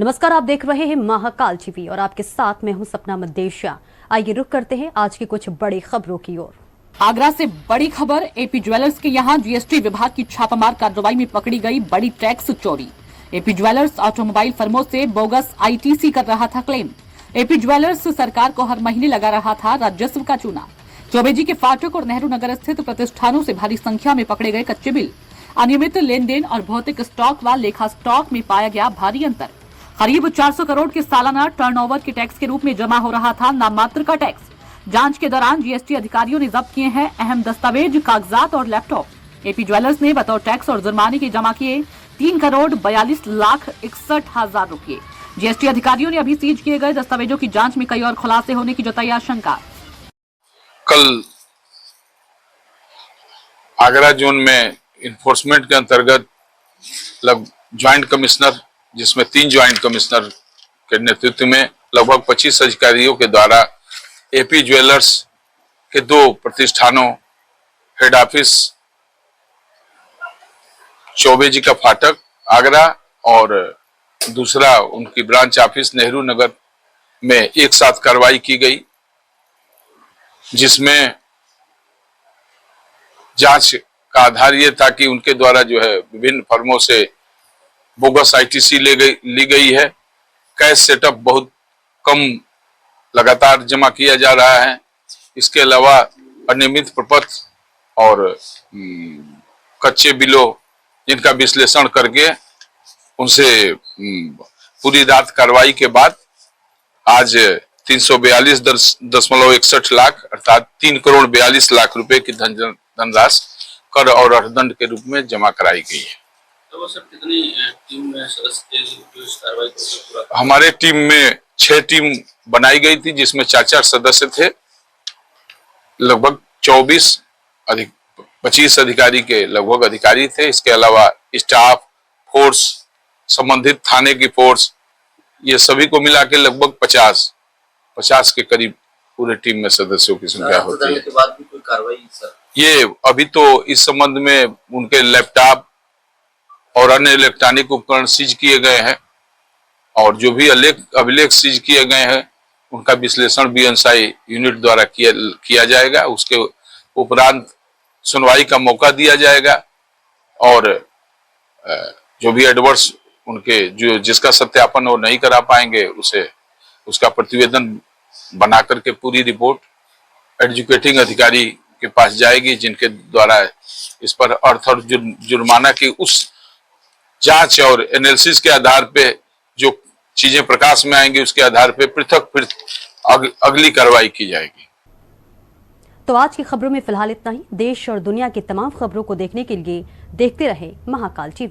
नमस्कार, आप देख रहे हैं महाकाल टीवी और आपके साथ मैं हूं सपना मदेशिया। आइए रुक करते हैं आज की कुछ बड़ी खबरों की ओर। आगरा से बड़ी खबर। एपी ज्वेलर्स के यहां जीएसटी विभाग की छापामार कार्रवाई में पकड़ी गई बड़ी टैक्स चोरी। एपी ज्वेलर्स ऑटोमोबाइल फर्मों से बोगस आईटीसी कर रहा था क्लेम। एपी ज्वेलर्स सरकार को हर महीने लगा रहा था राजस्व का चूना। चौबे जी के फाटक और नेहरू नगर स्थित प्रतिष्ठानों से भारी संख्या में पकड़े गए कच्चे बिल, अनियमित लेन देन और भौतिक स्टॉक व लेखा स्टॉक में पाया गया भारी अंतर। करीब 400 करोड़ के सालाना टर्नओवर के टैक्स के रूप में जमा हो रहा था नाम मात्र का टैक्स। जांच के दौरान जीएसटी अधिकारियों ने जब्त किए हैं अहम दस्तावेज, कागजात और लैपटॉप। एपी ज्वेलर्स ने बतौर टैक्स और जुर्माने के जमा किए 3,42,61,000 रुपए। जीएसटी अधिकारियों ने अभी सीज किए गए दस्तावेजों की जांच में कई और खुलासे होने की जताई आशंका। कल आगरा जोन में इन्फोर्समेंट के अंतर्गत ज्वाइंट कमिश्नर, जिसमें 3 ज्वाइंट कमिश्नर के नेतृत्व में लगभग 25 अधिकारियों के द्वारा एपी ज्वेलर्स के 2 प्रतिष्ठानों, हेड ऑफिस चौबे जी का फाटक आगरा और दूसरा उनकी ब्रांच ऑफिस नेहरू नगर में एक साथ कार्रवाई की गई, जिसमें जांच का आधार ये था कि उनके द्वारा जो है विभिन्न फर्मों से बोगस आईटीसी ली गई है। कैश सेटअप बहुत कम लगातार जमा किया जा रहा है। इसके अलावा अनियमित प्रपत्र और कच्चे बिलों जिनका विश्लेषण करके उनसे पूरी रात कार्रवाई के बाद आज 342.61 लाख अर्थात 3,42,00,000 रुपए की धनराशि कर और अर्थदंड के रूप में जमा कराई गई है। तो सर कितनी टीम में सदस्य थे जो इस कार्रवाई को? हमारे टीम में 6 टीम बनाई गई थी, जिसमें 4-4 सदस्य थे। लगभग 25 अधिकारी के लगभग अधिकारी थे। इसके अलावा स्टाफ, फोर्स, संबंधित थाने की फोर्स, ये सभी को मिला के लगभग 50 के करीब पूरे टीम में सदस्यों की संख्या होती है। के बाद भी कोई कार्रवाई सर? ये अभी तो इस संबंध में उनके लैपटॉप और अन्य इलेक्ट्रॉनिक उपकरण सीज किए गए हैं और जो भी अभिलेख सीज किए गए हैं उनका विश्लेषण बीएनएसआई यूनिट द्वारा किया जाएगा। उसके उपरांत सुनवाई का मौका दिया जाएगा और जो भी एडवर्स उनके जिसका सत्यापन वो नहीं करा पाएंगे उसका प्रतिवेदन बना करके पूरी रिपोर्ट एजुकेटिंग अधिकारी के पास जाएगी, जिनके द्वारा इस पर अर्थ और जुर्माना की उस जांच और एनालिसिस के आधार पे जो चीजें प्रकाश में आएंगी उसके आधार पे पृथक अगली कार्रवाई की जाएगी। तो आज की खबरों में फिलहाल इतना ही। देश और दुनिया की तमाम खबरों को देखने के लिए देखते रहें महाकाल टीवी।